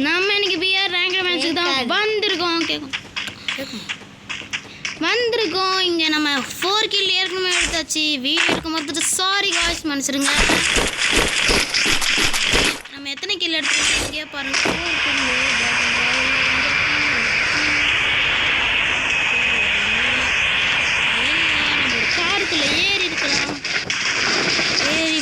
நம்ம இன்னைக்கு PR rank மேட்ச்சுக்கு தான் வந்திருக்கோம். இங்கே நம்ம 4 கில் ஏற்கனவே எடுத்தாச்சு. வீடியோ எடுக்கும் போது சாரி காய்ஸ் மன்னிச்சிருங்க. நம்ம எத்தனை கில் எடுத்துருக்கோம் இங்கே பாருங்க. 4 கில். நம்ம காருக்குள்ள ஏறி இருக்கலாம். ஏறி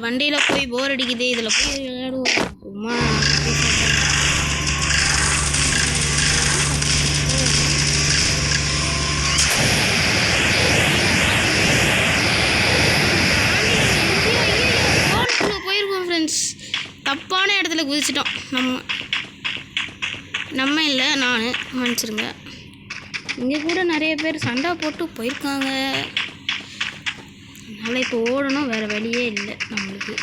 வண்டியில் போய் போர் அடிக்குது. இதில் போய் விளையாடுவோம் சும்மா. போயிருக்கோம் ஃப்ரெண்ட்ஸ். தப்பான இடத்துல குதிச்சிட்டோம். நம்ம இல்லை, நான் மன்னிச்சிருங்க. இங்கே கூட நிறைய பேர் சண்டை போட்டு போயிருக்காங்க. அதனால் இப்போ ஓடணும், வேறு வழியே இல்லை நம்மளுக்கு.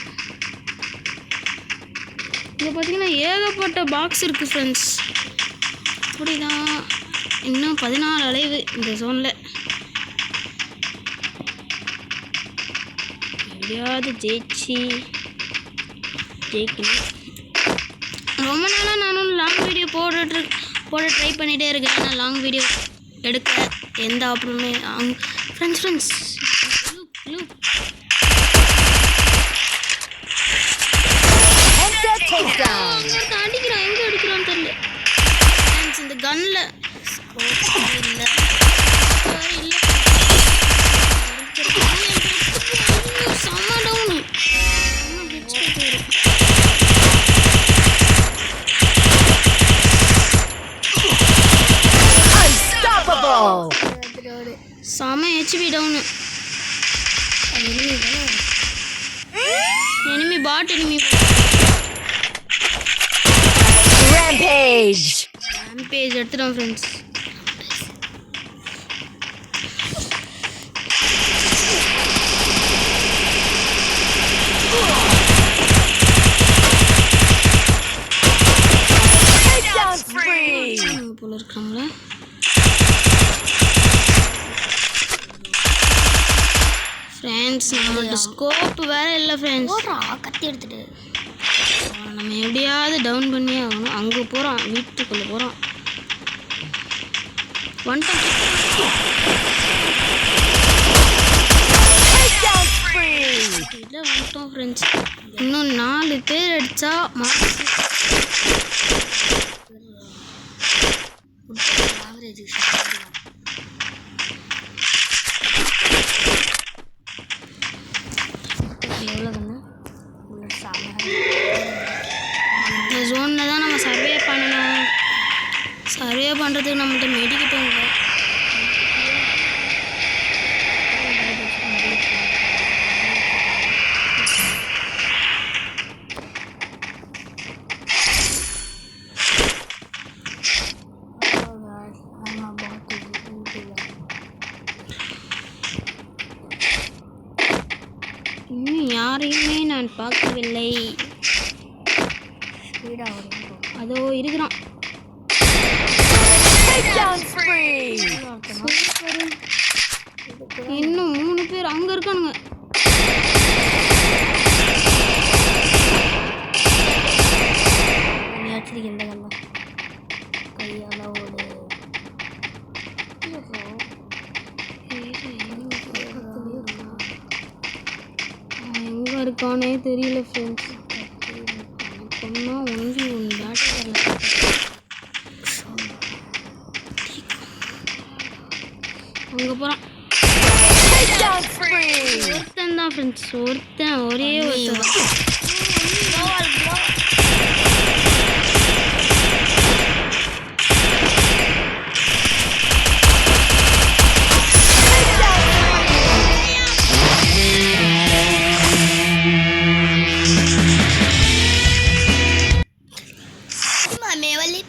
இங்கே பார்த்தீங்கன்னா ஏகப்பட்ட பாக்ஸ் இருக்குது ஃப்ரெண்ட்ஸ். அப்படிதான் இன்னும் 14 அலைவு இந்த ஜோனில். எப்படியாவது ஜெயிக்கணும். ரொம்ப நாளாக நானும் லாங் வீடியோ போட ட்ரை பண்ணிகிட்டே இருக்கேன். ஆனால் லாங் வீடியோ எடுக்க எந்த ஆப்ஷனுமே ஃப்ரெண்ட்ஸ் அடிக்கிறான். எங்க அடிக்கிறான்னு தெரியல. இந்த கன்ல இல்ல செம்ம டவுன். செம்ம HP down. enemy bot rampage எடுத்துட்டோம் ஃப்ரெண்ட்ஸ். போல இருக்காங்களா ஃப்ரெண்ட்ஸ். நம்மளோட ஸ்கோப் வேற இல்லை ஃப்ரெண்ட்ஸ். கத்தி எடுத்துட்டு நம்ம எப்படியாவது டவுன் பண்ணி ஆகணும். அங்கே போகிறோம், வீட்டுக்குள்ளே போகிறோம். வந்துட்டோம் ஃப்ரெண்ட்ஸ். இன்னும் 4 பேர் அடித்தா இந்த ஜோனில் தான் நம்ம சர்வே பண்ணணும். சர்வே பண்ணுறதுக்கு நம்மகிட்ட மெடிக்கிட்டோம் இல்லை. இன்னும் யாரையுமே நான் பார்க்கவில்லை. அதோ இருக்கிறான். இன்னும் 3 பேர் அங்கே இருக்கானுங்க. எங்கே இருக்கானே தெரியல ஃப்ரெண்ட்ஸ். சொன்னா ஒன்றி ஒன்று பேட்டரி வரல. அங்கே போகிறான். ஒருத்தன் தான் ஃப்ரெண்ட்ஸ். ஒரே ஒருத்தன். லெவலில்